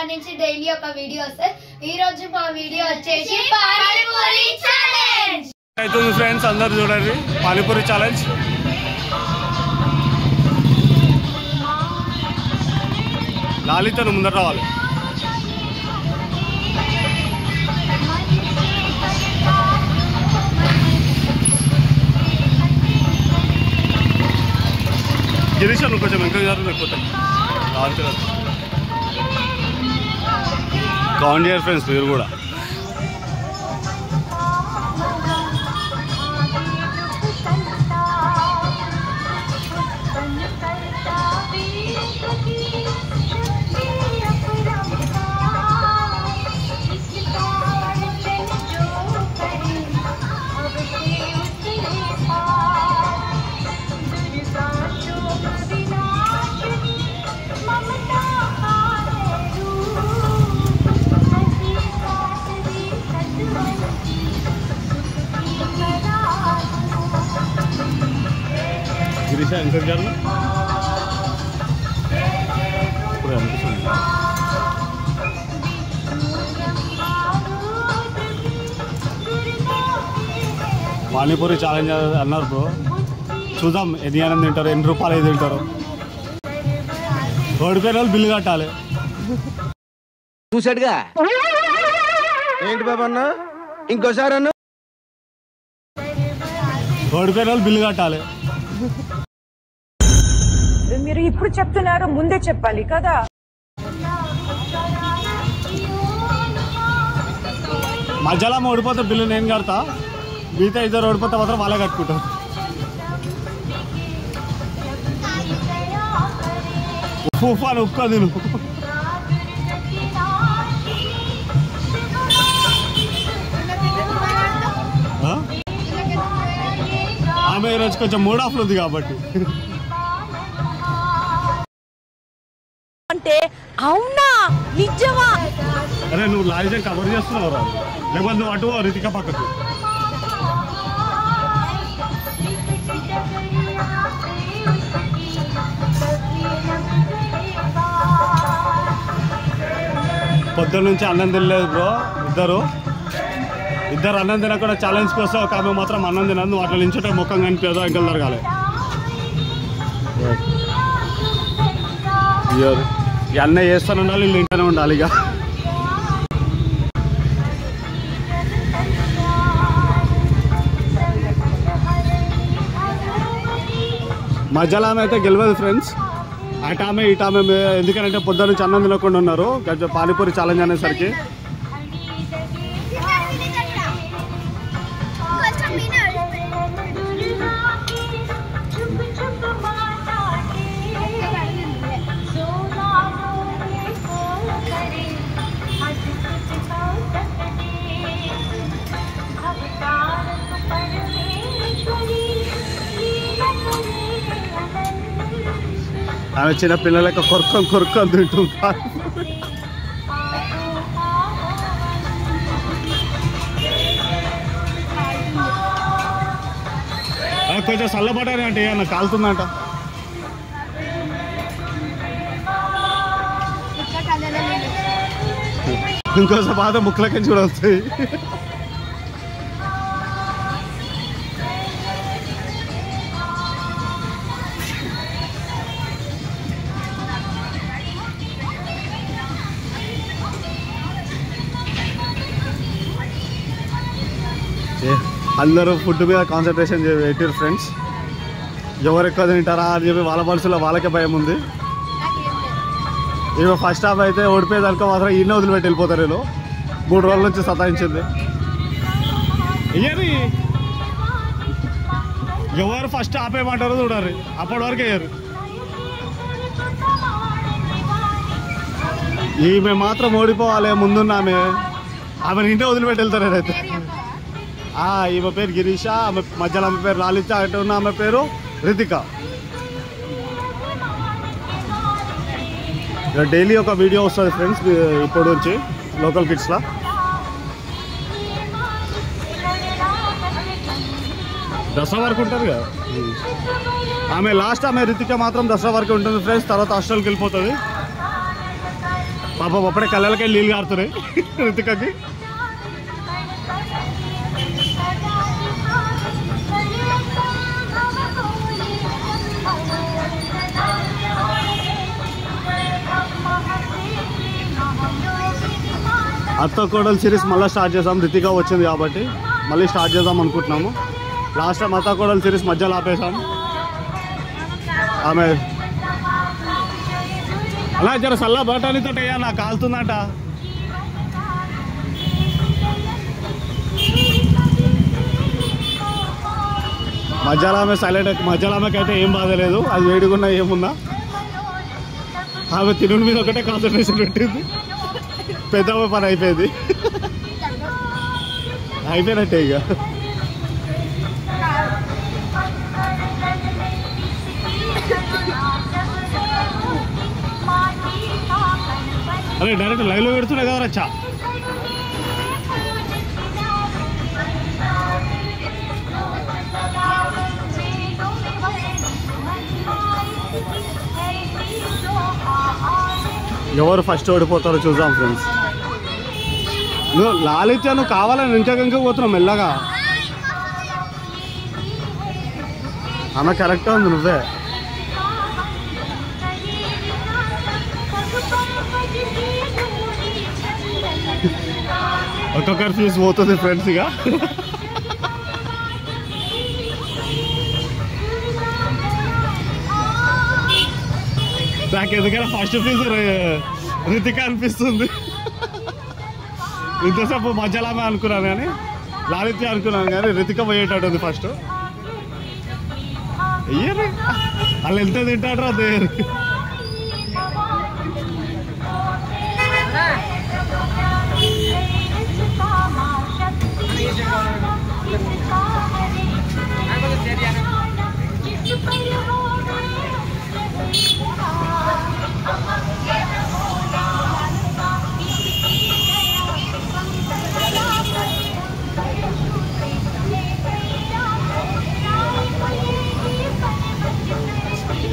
ఇప్పటి నుంచి డైలీ ఒక వీడియో వస్తుంది. ఈ రోజు మా వీడియో వచ్చేసి పానీపూరి ఛాలెంజ్ అవుతుంది ఫ్రెండ్స్. అందరు చూడండి పానీపూరి ఛాలెంజ్. లాలితను ముందర రావాలి. గిరీష్ నువ్వు కొంచెం ఇంకా లేకపోతాయి కౌంట్ చేయరు ఫ్రెండ్స్ మీరు కూడా. గిరీష ఎంత చేయాలి ఇప్పుడు అనిపిస్తుంది. పానీపూరి ఛాలెంజ్ అన్నారు బ్రో. చూద్దాం ఎన్ని ఆనందం తింటారు, ఎన్ని రూపాయలు అయితే తింటారు. ఓడిపోయిన వాళ్ళు బిల్లు కట్టాలి. చూసాడుగా ఏంటి బాబు అన్న ఇంకోసారి అన్న ఓడిపోయిన వాళ్ళు బిల్లు కట్టాలి. మీరు ఇప్పుడు చెప్తున్నారు, ముందే చెప్పాలి కదా. మధ్యలో ఓడిపోతే బిల్లు నేను కడతా, మిగతా ఇద్దరు ఓడిపోతే మాత్రం వాళ్ళే కట్టుకుంటాం. ఉప్పు అని ఉప్పు తిను. ఆమె ఈరోజు కొంచెం మూడ్ ఆఫ్లో ఉంది కాబట్టి. అంటే అవునా నిజమా? అరే నువ్వు లారీ కవర్ చేస్తున్నావు రా, లేకపోతే నువ్వు అటు రితిక పక్కకు. పొద్దున్న నుంచి అన్నం తినలేదు బ్రో. ఇద్దరు అన్నం తినకుండా ఛాలెంజ్కి వస్తే ఒక ఆమె మాత్రం అన్నం తినదు. నువ్వు అట్లా నించుంటే ముఖం కనిపించదు, అంకల్ జరగాలి. ఈ అన్నయ్య చేస్తాను ఉండాలి, వీళ్ళు ఇంట్లోనే ఉండాలి. ఇక మధ్యలో ఆమె అయితే గెలవదు ఫ్రెండ్స్. అటామె ఇటామె ఎందుకంటే పొద్దున్న నుంచి అన్నం తినకుండా ఉన్నారు. కొంచెం పానీపూరి ఛాలెంజ్ అనేసరికి ఆమె చిన్న పిల్లలకి కొరుక్కొని తింటుంటారు. కొంచెం చల్లబడ్డానే అంటే ఏమన్నా కాలుతుందంట. ఇంకోసారి బాధ ముక్కలకి కూడా వస్తాయి. అందరూ ఫుడ్ మీద కాన్సన్ట్రేషన్ పెట్టారు ఫ్రెండ్స్. ఎవరు ఎక్కువ తింటారా అని చెప్పి వాళ్ళ మనసులో వాళ్ళకే భయం ఉంది. ఇక ఫస్ట్ హాఫ్ అయితే ఓడిపోయేదానికో మాత్రం ఈయన వదిలిపెట్టి వెళ్ళిపోతారు. వీళ్ళు 3 రోజుల నుంచి సతాయించింది. ఇయ్యరు ఎవరు ఫస్ట్ ఆపేయమంటారో చూడాలి, అప్పటి వరకు అయ్యారు. ఈమె మాత్రం ఓడిపోవాలి. ముందున్న ఆమె ఇంటే వదిలిపెట్టి వెళ్తారు. నేనైతే ఈమె పేరు గిరీష, ఆమె మధ్యలో ఆమె పేరు లాలిత, అటు ఉన్న ఆమె పేరు రితిక. డైలీ ఒక వీడియో వస్తుంది ఫ్రెండ్స్ ఇప్పుడు నుంచి లోకల్ కిడ్స్లో. దసరా వరకు ఉంటారు కదా ఆమె. లాస్ట్ ఆమె రితిక మాత్రం దసరా వరకు ఉంటుంది ఫ్రెండ్స్. తర్వాత హాస్టల్కి వెళ్ళిపోతుంది. పాపం అప్పుడే కళ్ళకి నీళ్ళు కారుతున్నాయి రితికకి. అత్త కోడలు సిరీస్ మళ్ళీ స్టార్ట్ చేద్దాం. రితిక వచ్చింది కాబట్టి మళ్ళీ స్టార్ట్ చేద్దాం అనుకుంటున్నాము. లాస్ట్ టైం అత్త కోడలు సిరీస్ మధ్యలో ఆపేసాం. ఆమె అలా జర సల్లా బటానీతో అయ్యా నాకు కాలుతుందట. మధ్యలో ఆమె సైలెంట్, మధ్యలో ఆమెకైతే ఏం బాధలేదు. అది వేడిగున్నా ఏమున్నా ఆమె తినుడి మీద ఒకటే కాన్సన్ట్రేషన్ పెట్టింది. పెద్ద పని అయిపోయింది, అయిపోయినట్టే ఇక. అరే డైరెక్ట్ లైవ్లో పెడుతున్నా కదా రచ్చా. ఎవరు ఫస్ట్ ఓడిపోతారో చూద్దాం ఫ్రెండ్స్. నువ్వు లాలిత్య నువ్వు కావాలని ఇంక పోతున్నావు మెల్లగా. ఆమె కరెక్ట్గా ఉంది, నువ్వే. ఒక్కొక్కరి ఫీజు పోతుంది ఫ్రెండ్స్. ఇక నాకు ఎందుకైనా ఫస్ట్ ఫీజు రితిక అనిపిస్తుంది. ఇంతసేపు మధ్యలామే అనుకున్నాను కానీ లాలిత్య అనుకున్నాను కానీ రితిక పోయేటట్టుంది ఫస్ట్. అయ్యే వాళ్ళు ఎంత తింటాడు అదే.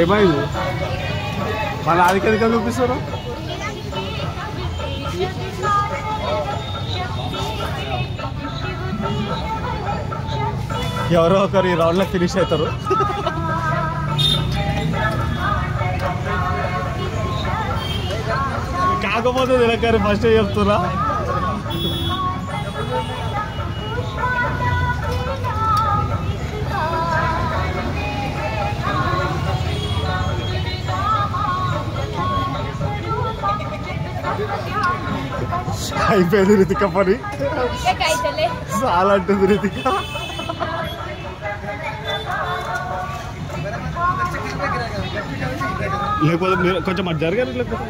ఏమైంది మన ఆదికెందుకు చూపిస్తారు? ఎవరో ఒకరు ఈ రౌండ్లో ఫినిష్ అవుతారు. కాకపోతే తినకరి ఫస్ట్ చెప్తున్నా. అయిపోయింది రితిక పని, చాలా అంటుంది రితిక. లేకపోతే మీరు కొంచెం అటు జరగారు. లేకపోతే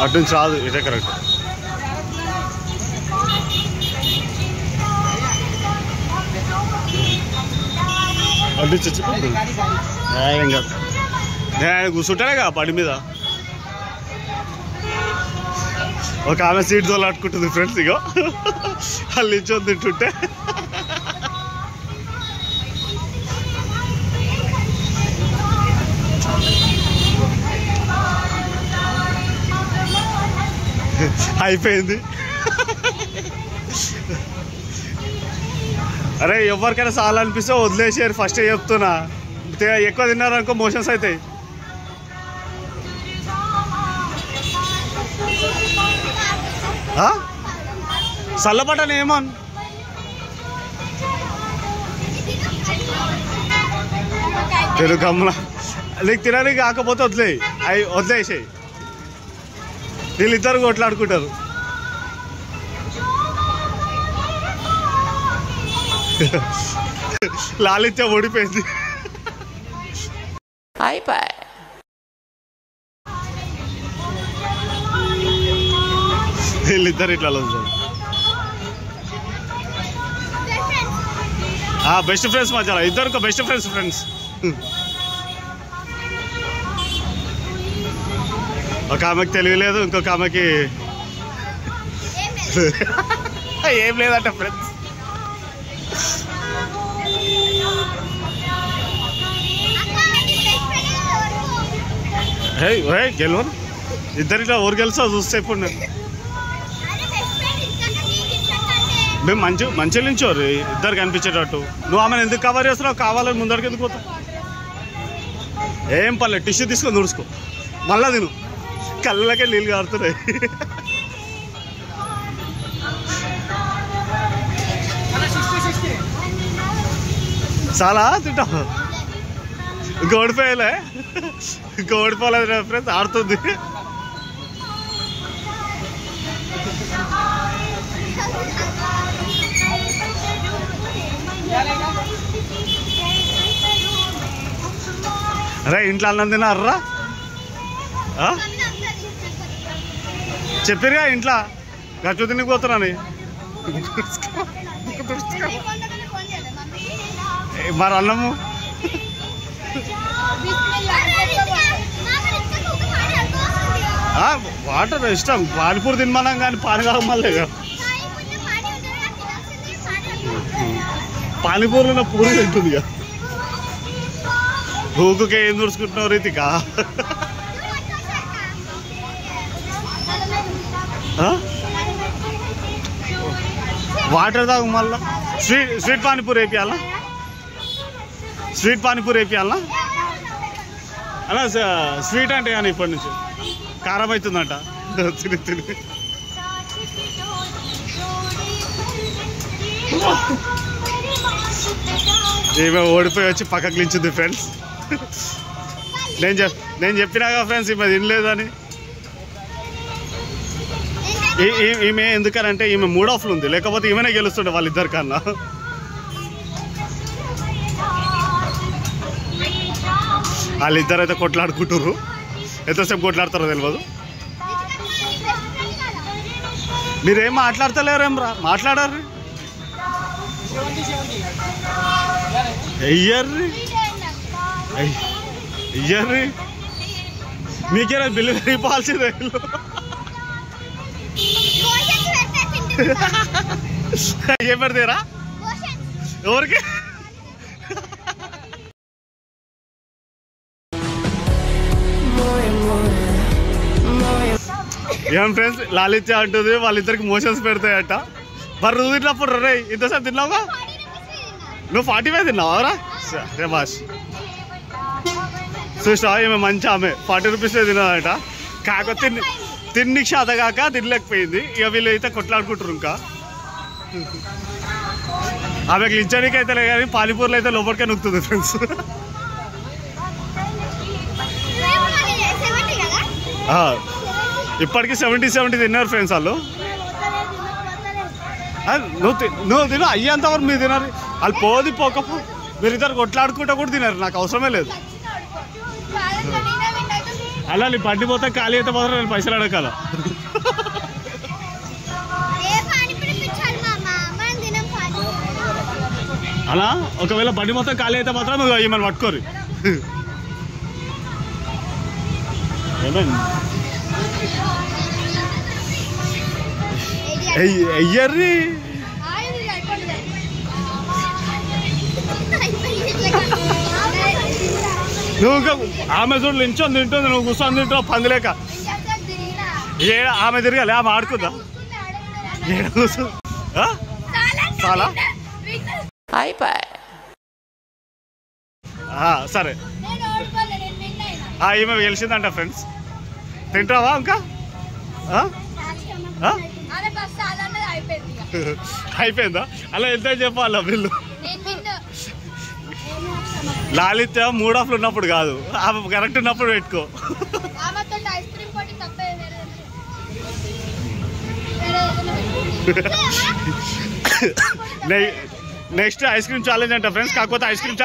అటు నుంచి రాదు, ఇదే కరెక్ట్. అటు నుంచి ఏం కాదు, నేను కూర్చుంటానేగా బండి మీద. ఒక ఆమె సీట్ తోలాడుకుంటుంది ఫ్రెండ్స్. ఇగో వాళ్ళు ఇచ్చొని తింటుంటే అయిపోయింది. అరే ఎవరికైనా చాలా అనిపిస్తే వదిలేసారు, ఫస్ట్ చెప్తున్నా. ఎక్కువ తిన్నారనుకో మోషన్స్ అవుతాయి. చల్లబడ్డాను ఏమన్ తెలుగు గమ్మున నీకు తినని కాకపోతే వదిలేయి, అవి వదిలేసాయి. వీళ్ళిద్దరు కొట్లాడుకుంటారు. లాలిత్య ఓడిపోయింది. అయిపోయి వీళ్ళిద్దరు ఇట్లా బెస్ట్ ఫ్రెండ్స్ మధ్యలో ఇద్దరు బెస్ట్ ఫ్రెండ్స్. ఒక ఆమెకి తెలియలేదు, ఇంకొక ఆమెకి ఏం లేదంట ఫ్రెండ్స్. గెలవను ఇద్దరు ఇట్లా ఎవరు గెలుస్తావు చూస్తే ఇప్పుడు మేము మంచిగా నించోరు ఇద్దరు కనిపించేటట్టు నువ్వు ఆమెను ఎందుకు కవర్ చేస్తున్నావు కావాలని ముందరికి ఎందుకు పోతావు ఏం పర్లేదు టిష్యూ తీసుకొని తుడుచుకో మళ్ళా తిను కళ్ళకే నీళ్ళు కారుతున్నాయి చాలా తింటావు ఓడిపోయలే ఓడిపోలేదు ఫ్రెండ్స్ ఆడుతుంది అరే ఇంట్లో అన్నం తిన్నారా చెప్పారుగా ఇంట్లో గచ్చు తినికి పోతున్నాను మరి అన్నము వాటర్ ఇష్టం పానీపూరి తినమన్నాం కానీ పాని కాగమలే పానీపూరిలో పూరి తింటుంది ఇక ఊకే ఏం తుడుచుకుంటున్నావు రీతికా వాటర్ తాగు మళ్ళా స్వీట్ పానీపూరి వేపియాలా స్వీట్ పానీపూరి వేపియాలా అలా స్వీట్ అంటే కానీ ఇప్పటి నుంచి కారం అవుతుందంట తిని తిని ఈమె ఓడిపోయి వచ్చి పక్కకి నించుంది ఫ్రెండ్స్ నేను చెప్పినాగా ఫ్రెండ్స్ ఈమె తినలేదని ఈమె ఎందుకనంటే ఈమె మూడ్ ఆఫ్లో ఉంది లేకపోతే ఈమెనే గెలుస్తుండే వాళ్ళిద్దరి కన్నా వాళ్ళిద్దరు అయితే కొట్లాడుకుంటారు ఎంతసేపు కొట్లాడతారో తెలియదు మీరేం మాట్లాడతలేరేం రా మాట్లాడారు అయ్యర్రి మీకేనా బిల్లు పెరిగిపోవాల్సిందే ఏం పెడతారా ఎవరికి ఏం ఫ్రెండ్స్ లాలిత్య అంటుంది వాళ్ళిద్దరికి మోషన్స్ పెడతాయట మరి నువ్వు తిన్నప్పుడు రే ఇంతసేపు తిన్నావుగా నువ్వు 45 తిన్నావా రే బాష్ చూసా ఏమే మంచి ఆమె 40 రూపీసే తిన్నదట కాకపోతే తిండికి శాతగాక తినలేకపోయింది ఇక వీళ్ళు అయితే కొట్లాడుకుంటారు ఇంకా ఆమెకు లించడానికి అయితే లేదు కానీ పానీపూర్లు అయితే లోపలికే నొక్కుతుంది ఫ్రెండ్స్ ఇప్పటికీ 70 తిన్నారు ఫ్రెండ్స్ వాళ్ళు నువ్వు తిను అయ్యేంత వరకు మీరు తినారు వాళ్ళు పోది పోకపో మీరు ఇద్దరు కొట్లాడుకుంటా కూడా తినారు నాకు అవసరమే లేదు అలా నీ బండి పోతే ఖాళీ అయితే మాత్రం నేను పైసలు అడగాల అలా ఒకవేళ బండి మొత్తం ఖాళీ అయితే మాత్రం ఏమని పట్టుకోరు ఏమైంది అయ్యర్రి నువ్వు ఇంకా ఆమె చూడు నించొని తింటుంది నువ్వు కూర్చొని తింటావు పందిలేక ఆమె తిరగాలి ఆమె ఆడుకుందా చాలా సరే ఈమె గెలిచిందంట ఫ్రెండ్స్ తింటావా ఇంకా అయిపోయిందా అలా ఎంత చెప్పాలా వీళ్ళు లాలిత్య మూడ్ ఆఫ్లో ఉన్నప్పుడు కాదు ఆమె కరెక్ట్ ఉన్నప్పుడు పెట్టుకో నెక్స్ట్ ఐస్ క్రీమ్ ఛాలెంజ్ అంట ఫ్రెండ్స్ కాకపోతే ఐస్ క్రీమ్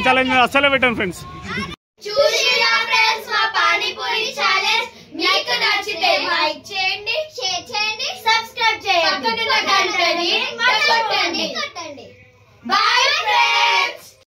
ఛాలెంజ్ అస్సలే పెట్టాను ఫ్రెండ్స్ మీకు నచ్చితే లైక్ చేయండి షేర్ చేయండి సబ్స్క్రైబ్ చేయండి పక్కన గంటని కొట్టండి బై ఫ్రెండ్స్